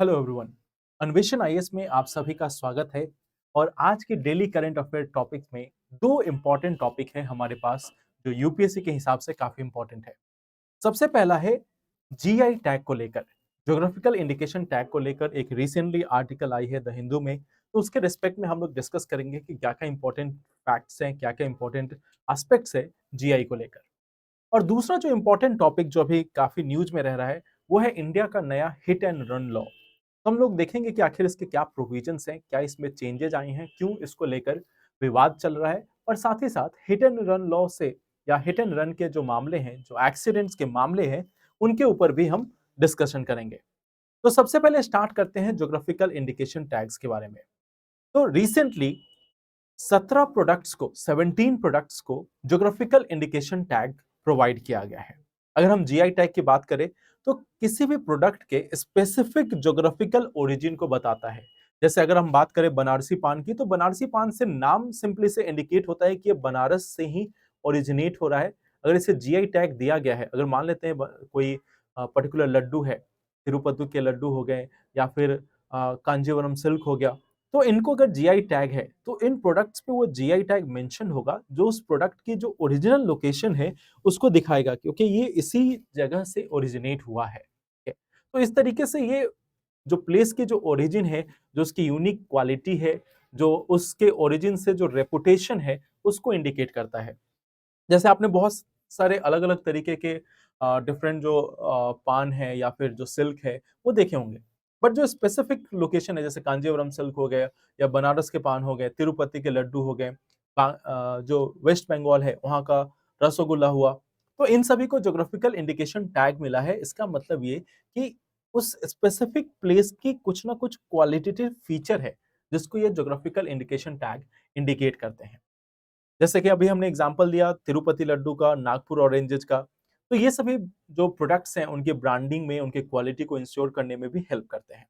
Hello everyone. अन्वेषण IAS में आप सभी का स्वागत है। और आज के डेली करंट अफेयर टॉपिक में दो इम्पोर्टेंट टॉपिक है हमारे पास जो यूपीएससी के हिसाब से काफी इम्पोर्टेंट है। सबसे पहला है जीआई टैग को लेकर, ज्योग्राफिकल इंडिकेशन टैग को लेकर एक रिसेंटली आर्टिकल आई है द हिंदू में, तो उसके रिस्पेक्ट में हम लोग डिस्कस करेंगे कि क्या क्या इंपॉर्टेंट फैक्ट्स हैं, क्या क्या इंपॉर्टेंट एस्पेक्ट्स है जीआई को लेकर। और दूसरा जो इम्पोर्टेंट टॉपिक जो अभी काफी न्यूज में रह रहा है वो है इंडिया का नया हिट एंड रन लॉ। हम लोग देखेंगे कि आखिर इसके क्या प्रोविजंस हैं, क्या इसमें चेंजेस आए हैं, क्यों इसको लेकर विवाद चल रहा है, और साथ ही साथ हिट एंड रन लॉ से या हिट एंड रन के जो मामले हैं, जो एक्सीडेंट्स के मामले हैं, उनके ऊपर भी हम डिस्कशन करेंगे। तो सबसे पहले स्टार्ट करते हैं ज्योग्राफिकल इंडिकेशन टैग्स के बारे में। तो रिसेंटली 17 प्रोडक्ट्स को ज्योग्राफिकल इंडिकेशन टैग प्रोवाइड किया गया है। अगर हम जीआई टैग की बात करें तो किसी भी प्रोडक्ट के स्पेसिफिक ज्योग्राफिकल ओरिजिन को बताता है। जैसे अगर हम बात करें बनारसी पान की, तो बनारसी पान से नाम सिंपली से इंडिकेट होता है कि ये बनारस से ही ओरिजिनेट हो रहा है। अगर इसे जीआई टैग दिया गया है, अगर मान लेते हैं कोई पर्टिकुलर लड्डू है, तिरुपति के लड्डू हो गए या फिर कांजीवरम सिल्क हो गया, तो इनको अगर जीआई टैग है तो इन प्रोडक्ट्स पे वो जीआई टैग मेंशन होगा जो उस प्रोडक्ट की जो ओरिजिनल लोकेशन है उसको दिखाएगा, क्योंकि ये इसी जगह से ओरिजिनेट हुआ है। ठीक है? तो इस तरीके से ये जो प्लेस की जो ओरिजिन है, जो उसकी यूनिक क्वालिटी है, जो उसके ओरिजिन से जो रेपुटेशन है, उसको इंडिकेट करता है। जैसे आपने बहुत सारे अलग-अलग तरीके के डिफरेंट जो पान है या फिर जो सिल्क है, वो देखे होंगे। बट जो स्पेसिफिक लोकेशन है, जैसे कांजीवरम सिल्क हो गया या बनारस के पान हो गए, तिरुपति के लड्डू हो गए, जो वेस्ट बंगाल है, वहाँ का रसोगुल्ला हुआ। तो इन सभी को ज्योग्राफिकल इंडिकेशन टैग मिला है। इसका मतलब ये कि उस स्पेसिफिक प्लेस की कुछ ना कुछ क्वालिटेटिव फीचर है, जिसको ये ज्योग्राफिकल इंडिकेशन टैग इंडिकेट करते हैं। जैसे कि अभी हमने एग्जांपल दिया तिरुपति लड्डू का, नागपुर ऑरेंजेस का, तो ये सभी जो प्रोडक्ट्स हैं उनके ब्रांडिंग में, उनके क्वालिटी को इंश्योर करने में भी हेल्प करते हैं।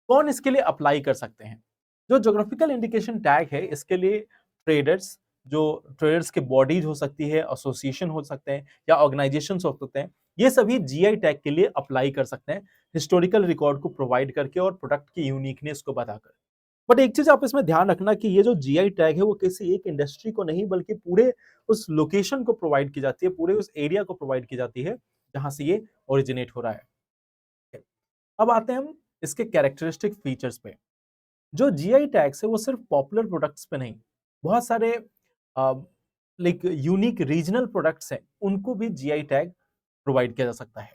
कौन इसके लिए अप्लाई कर सकते हैं? जो ज्योग्राफिकल इंडिकेशन टैग है, इसके लिए ट्रेडर्स, जो ट्रेडर्स की बॉडीज हो सकती है, एसोसिएशन हो सकते हैं या ऑर्गेनाइजेशंस हो सकते हैं, ये सभी जीआई टैग के लिए अप्लाई कर सकते हैं, हिस्टोरिकल रिकॉर्ड को प्रोवाइड करके और प्रोडक्ट की यूनिकनेस को बताकर। बट एक चीज आप इसमें ध्यान रखना कि ये जो जीआई टैग है वो किसी एक इंडस्ट्री को नहीं बल्कि पूरे उस लोकेशन को प्रोवाइड की जाती है, पूरे उस एरिया को प्रोवाइड की जाती है जहां से ये ओरिजिनेट हो रहा है। अब आते हैं हम इसके कैरेक्टरिस्टिक फीचर्स पे। जो जीआई टैग्स है वो सिर्फ पॉपुलर प्रोडक्ट्स पे नहीं, बहुत सारे लाइक यूनिक रीजनल प्रोडक्ट्स हैं, उनको भी जीआई टैग प्रोवाइड किया जा सकता है।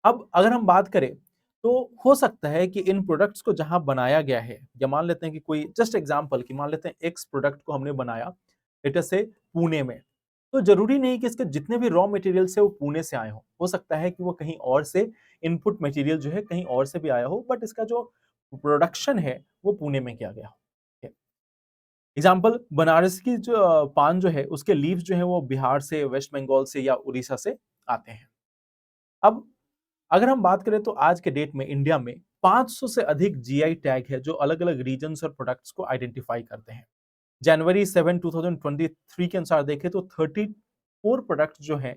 अब अगर हम बात करें तो हो सकता है कि इन प्रोडक्ट्स को जहां बनाया गया है, या मान लेते हैं कि कोई जस्ट एग्जांपल कि मान लेते हैं एक्स प्रोडक्ट को हमने बनाया लेट अस से पुणे में, तो जरूरी नहीं कि इसके जितने भी रॉ मटेरियल्स है वो पुणे से आए हो सकता है कि वो कहीं और से इनपुट मटेरियल जो है कहीं और से भी आया हो, बट इसका जो प्रोडक्शन है वो पुणे में किया गया हो। एग्जाम्पल बनारस की जो पान जो है उसके लीव्स जो है वो बिहार से, वेस्ट बंगाल से या उड़ीसा से आते हैं। अब अगर हम बात करें तो आज के डेट में इंडिया में 500 से अधिक जीआई टैग है जो अलग-अलग रीजन्स और प्रोडक्ट्स को आइडेंटिफाई करते हैं। जनवरी 7 2023 के अनुसार देखें तो 34 प्रोडक्ट्स जो हैं,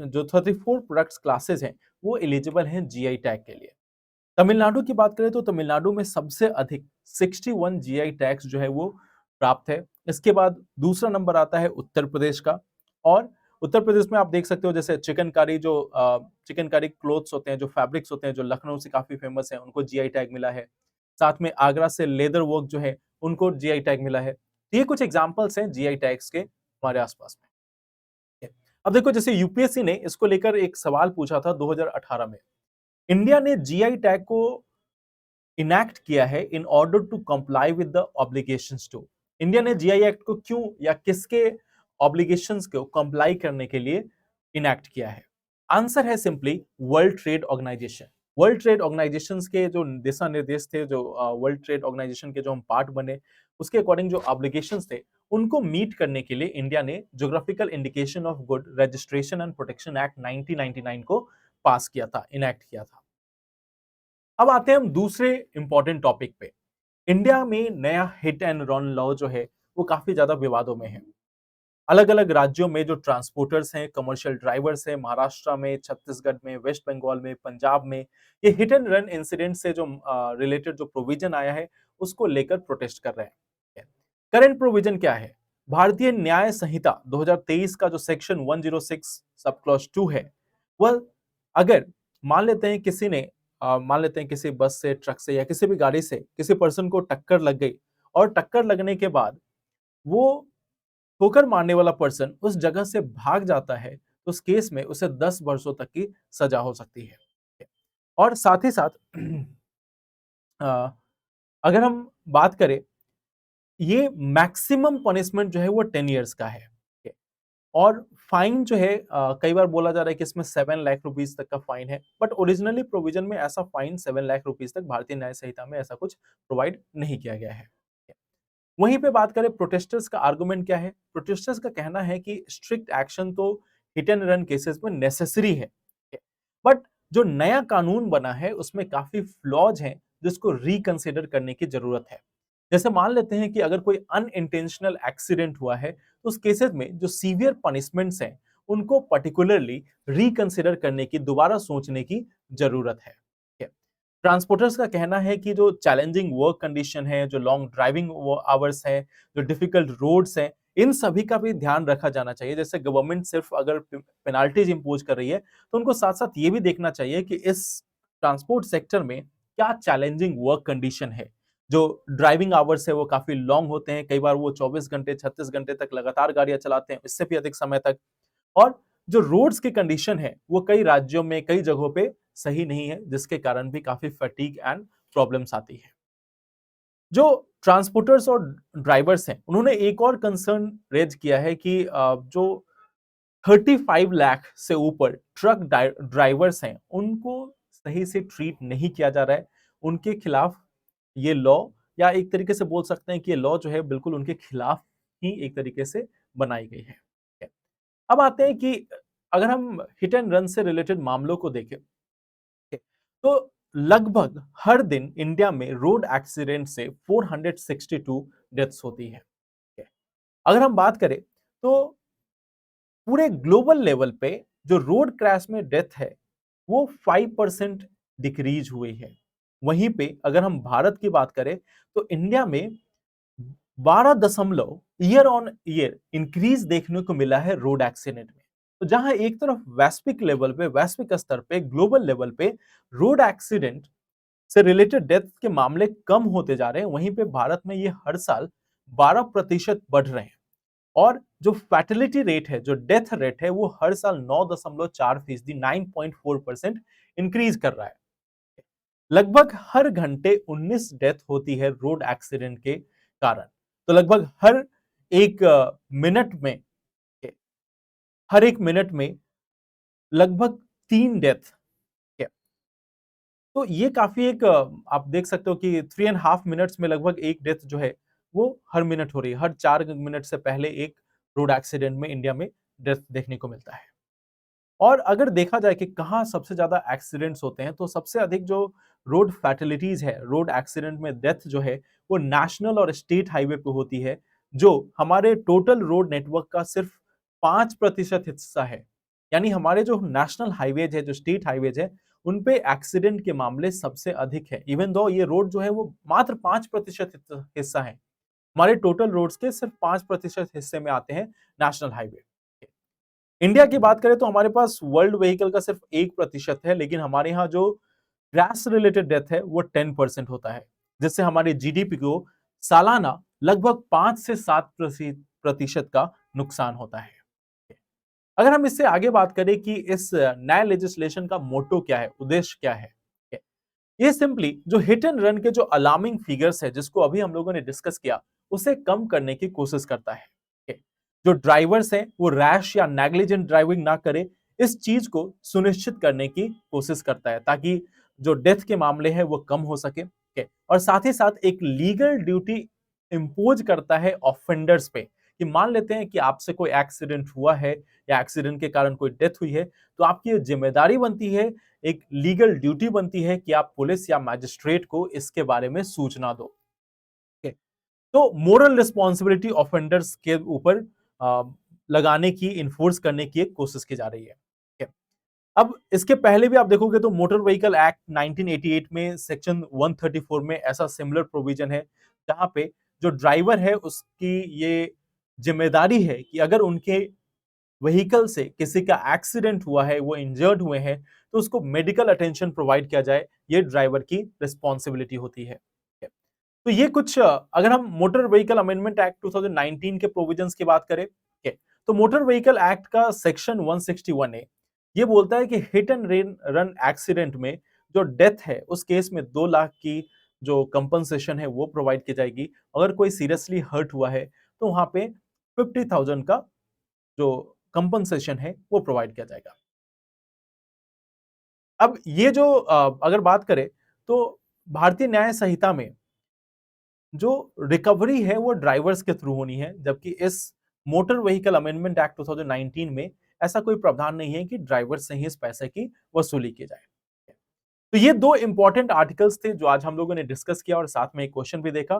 जो 34 प्रोडक्ट्स क्लासेस हैं, वो एलिजिबल हैं जीआई टैग के लिए। तमिलनाडु की बात करें तो तमिलनाडु में सबसे अधिक 61 जीआई टैग्स जो है वो प्राप्त है। इसके बाद दूसरा नंबर आता है उत्तर प्रदेश का। और उत्तर प्रदेश में आप देख सकते हो जैसे चिकनकारी, जो चिकनकारी क्लोथ्स होते हैं, जो फैब्रिक्स होते हैं, जो लखनऊ से काफी फेमस है, उनको जीआई टैग मिला है। साथ में आगरा से लेदर वर्क जो है उनको जीआई टैग मिला है। तो ये कुछ एग्जांपल्स हैं जीआई टैग्स के हमारे आसपास में। अब देखो जैसे यूपीएससी ने इसको लेकर एक सवाल पूछा था 2018 में। इंडिया ने जीआई टैग को इनैक्ट किया है in order to comply with the obligations to. India ने जीआई एक्ट को क्यों या किसके ऑब्लिगेशंस को कंप्लाई करने के लिए इनैक्ट किया है? आंसर है simply world trade organisation. World trade organisations के जो दिशा निर्देश थे, जो वर्ल्ड ट्रेड ऑर्गेनाइजेशन के जो हम पार्ट बने, उसके अकॉर्डिंग जो ऑब्लिगेशंस थे उनको मीट करने के लिए इंडिया ने geographical indication of good registration and protection act 1999 को पास किया था, इनैक्ट किया था। अब आते हैं हम दूसरे इंपॉर्टेंट टॉपिक पे। इंडिया में नया हिट एंड रन लॉ जो है वो काफी ज्यादा विवादों में है। अलग अलग राज्यों में जो ट्रांसपोर्टर्स हैं, कमर्शियल ड्राइवर्स हैं, महाराष्ट्र में, छत्तीसगढ़ में, वेस्ट बंगाल में, पंजाब में, ये हिट एंड रन इंसिडेंट से जो रिलेटेड जो प्रोविजन आया है उसको लेकर प्रोटेस्ट कर रहे हैं। करंट प्रोविजन क्या है? भारतीय न्याय संहिता 2023 का जो सेक्शन 106 सब क्लॉज 2 है, वह अगर मान लेते हैं किसी ने मान लेते हैं किसी बस से, ट्रक से या किसी भी गाड़ी से किसी पर्सन को टक्कर लग गई और टक्कर लगने के बाद वो ठोकर मारने वाला पर्सन उस जगह से भाग जाता है, तो उस केस में उसे 10 वर्षों तक की सजा हो सकती है। और साथ ही साथ अ, अगर हम बात करें, ये मैक्सिमम पनिशमेंट जो है वो 10 इयर्स का है। और फाइन जो है कई बार बोला जा रहा है कि इसमें 7 लाख रुपीस तक का फाइन है, बट ओरिजिनली प्रोविजन में ऐसा फाइन 7 लाख रुपीस तक भारतीय न्याय संहिता में ऐसा कुछ प्रोवाइड नहीं किया गया है। वहीं पे बात करें प्रोटेस्टर्स का आर्गुमेंट क्या है? प्रोटेस्टर्स का कहना है कि स्ट्रिक्ट एक्शन तो हिट एंड रन केसेस में नेसेसरी है, बट जो नया कानून बना है उसमें काफी फ्लॉज हैं जिसको रिकंसिडर करने की जरूरत है। जैसे मान लेते हैं कि अगर कोई अनइंटेंशनल एक्सीडेंट हुआ है तो उस केसेस में जो सीवियर पनिशमेंट्स हैं उनको पर्टिकुलरली रिकंसिडर करने की, दोबारा सोचने की जरूरत है। ट्रांसपोर्टर्स का कहना है कि जो चैलेंजिंग वर्क कंडीशन है, जो लॉन्ग ड्राइविंग आवर्स हैं, जो डिफिकल्ट रोड्स हैं, इन सभी का भी ध्यान रखा जाना चाहिए। जैसे गवर्नमेंट सिर्फ अगर पेनाल्टीज इंपोज कर रही है तो उनको साथ साथ ये भी देखना चाहिए कि इस ट्रांसपोर्ट सेक्टर में क्या चैलेंजिंग वर्क कंडीशन है। जो ड्राइविंग आवर्स है वो काफी लॉन्ग होते हैं, कई बार वो 24 घंटे 36 घंटे तक लगातार गाड़ियां चलाते हैं, इससे भी अधिक समय तक। और जो रोड्स की कंडीशन है वो कई राज्यों में कई जगहों पे सही नहीं है, जिसके कारण भी काफी फटीग एंड प्रॉब्लम्स आती है। जो ट्रांसपोर्टर्स और ड्राइवर्स हैं उन्होंने एक और कंसर्न रेज किया है कि जो 35 लाख से ऊपर ट्रक ड्राइवर्स हैं उनको सही से ट्रीट नहीं किया जा रहा है। उनके खिलाफ ये लॉ, या एक तरीके से बोल सकते हैं कि ये लॉ जो है बिल्कुल उनके खिलाफ ही एक तरीके से बनाई गई है। अब आते हैं कि अगर हम हिट एंड रन से रिलेटेड मामलों को देखें तो लगभग हर दिन इंडिया में रोड एक्सीडेंट से 462 डेथ्स होती है। अगर हम बात करें तो पूरे ग्लोबल लेवल पे जो रोड क्रैश में डेथ है वो 5% डिक्रीज हुई है। वहीं पे अगर हम भारत की बात करें तो इंडिया में 12 दशमलव ईयर ऑन ईयर इंक्रीज देखने को मिला है रोड एक्सीडेंट में। तो जहां एक तरफ वैश्विक लेवल पे, वैश्विक स्तर पे, ग्लोबल लेवल पे रोड एक्सीडेंट से रिलेटेड डेथ के मामले कम होते जा रहे हैं, वहीं पे भारत में ये हर साल 12% बढ़ रहे हैं। और जो फैटिलिटी रेट है, जो डेथ रेट है, वो हर साल 9.4%, 9.4% इंक्रीज कर रहा है। लगभग हर घंटे 19 डेथ होती है रोड एक्सीडेंट के कारण। तो लगभग एक मिनट में हर एक मिनट में लगभग 3 डेथ। तो ये काफी एक आप देख सकते हो कि 3.5 मिनट्स में लगभग एक डेथ जो है वो हर मिनट हो रही है। हर 4 मिनट से पहले एक रोड एक्सीडेंट में इंडिया में डेथ देखने को मिलता है। और अगर देखा जाए कि कहाँ सबसे ज्यादा एक्सीडेंट्स होते हैं तो सबसे अधिक जो रोड फैटिलिटीज है, रोड एक्सीडेंट में डेथ जो है वो नेशनल और स्टेट हाईवे पे होती है, जो हमारे टोटल रोड नेटवर्क का सिर्फ 5% हिस्सा है। यानी हमारे जो नेशनल हाईवेज है, जो स्टेट हाईवेज है, उन पे एक्सीडेंट के मामले सबसे अधिक है। इवन दो ये रोड जो है वो मात्र 5% हिस्सा है, हमारे टोटल रोड्स के सिर्फ 5% हिस्से में आते हैं नेशनल हाईवे। इंडिया की बात करें तो हमारे पास वर्ल्ड व्हीकल का सिर्फ 1% है, लेकिन हमारे यहाँ जो क्रैश रिलेटेड डेथ है वो 10% होता है, जिससे हमारे जीडीपी को सालाना लगभग 5 से 7% का नुकसान होता है। अगर हम इससे आगे बात करें कि इस नए लेजिस्लेशन का मोटो क्या है, उद्देश्य क्या है, ये सिंपली जो हिट एंड रन के जो अलार्मिंग फिगर्स है जिसको अभी हम लोगों ने डिस्कस किया उसे कम करने की कोशिश करता है। जो ड्राइवर्स हैं वो रैश या नेग्लिजेंट ड्राइविंग ना करें, इस चीज को सुनिश्चित करने की कोशिश करता है ताकि जो डेथ के मामले हैं वो कम हो सके। और साथ ही साथ एक लीगल ड्यूटी इंपोज करता है ऑफेंडर्स पे कि मान लेते हैं कि आपसे कोई एक्सीडेंट हुआ है या एक्सीडेंट के कारण कोई डेथ हुई है, तो आपकी जिम्मेदारी बनती है, एक लीगल ड्यूटी बनती है कि आप पुलिस या मैजिस्ट्रेट को इसके बारे में सूचना दो। तो मोरल रिस्पॉन्सिबिलिटी ऑफेंडर्स के ऊपर लगाने की, इन्फोर्स करने की एक कोशिश की जा रही है। ठीक है। अब इसके पहले भी आप देखोगे तो मोटर व्हीकल एक्ट 1988 में सेक्शन 134 में ऐसा सिमिलर प्रोविजन है, जहां पे जो ड्राइवर है उसकी ये जिम्मेदारी है कि अगर उनके व्हीकल से किसी का एक्सीडेंट हुआ है, वो इंजर्ड हुए हैं, तो उसको मेडिकल अटेंशन प्रोवाइड किया जाए, ये ड्राइवर की रिस्पॉन्सिबिलिटी होती है। तो ये कुछ अगर हम मोटर व्हीकल अमेंडमेंट एक्ट 2019 के प्रोविजंस की बात करें, ठीक है, तो मोटर व्हीकल एक्ट का सेक्शन 161 ए ये बोलता है कि हिट एंड रन एक्सीडेंट में जो डेथ है उस केस में 2 लाख की जो कंपनसेशन है वो प्रोवाइड की जाएगी। अगर कोई सीरियसली हर्ट हुआ है तो वहां पे 50,000 का जो कंपनसेशन है वो प्रोवाइड किया जाएगा। अब ये जो अगर बात करें तो भारतीय न्याय संहिता में जो रिकवरी है वो ड्राइवर्स के थ्रू होनी है, जबकि इस मोटर व्हीकल अमेंडमेंट एक्ट 2019 में ऐसा कोई प्रावधान नहीं है कि ड्राइवर से ही इस पैसे की वसूली की जाए। तो ये दो इंपॉर्टेंट आर्टिकल्स थे जो आज हम लोगों ने डिस्कस किया और साथ में एक क्वेश्चन भी देखा।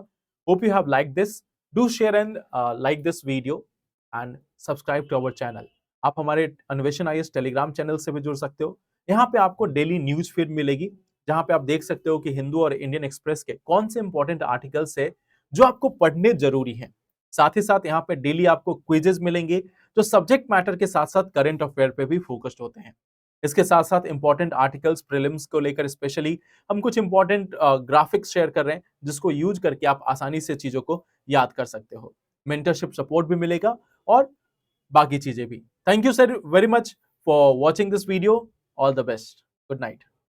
Hope you have like this. Do share and like this video and subscribe to our channel. आप हमारे अन्वेषण आईएएस टेलीग्राम चैनल से भी जुड़ सकते हो। यहाँ पे आपको डेली न्यूज फीड मिलेगी, जहां पे आप देख सकते हो कि हिंदू और इंडियन एक्सप्रेस के कौन से इंपॉर्टेंट आर्टिकल्स है जो आपको पढ़ने जरूरी हैं। साथ ही साथ यहाँ पे डेली आपको क्विजेस मिलेंगे जो सब्जेक्ट मैटर के साथ साथ करंट अफेयर पे भी फोकस्ड होते हैं। इसके साथ साथ इंपॉर्टेंट आर्टिकल्स प्रीलिम्स को लेकर स्पेशली हम कुछ इंपॉर्टेंट ग्राफिक्स शेयर कर रहे हैं, जिसको यूज करके आप आसानी से चीजों को याद कर सकते हो। मेंटरशिप सपोर्ट भी मिलेगा और बाकी चीजें भी। Thank you sir very much for watching this video. All the best. Good night.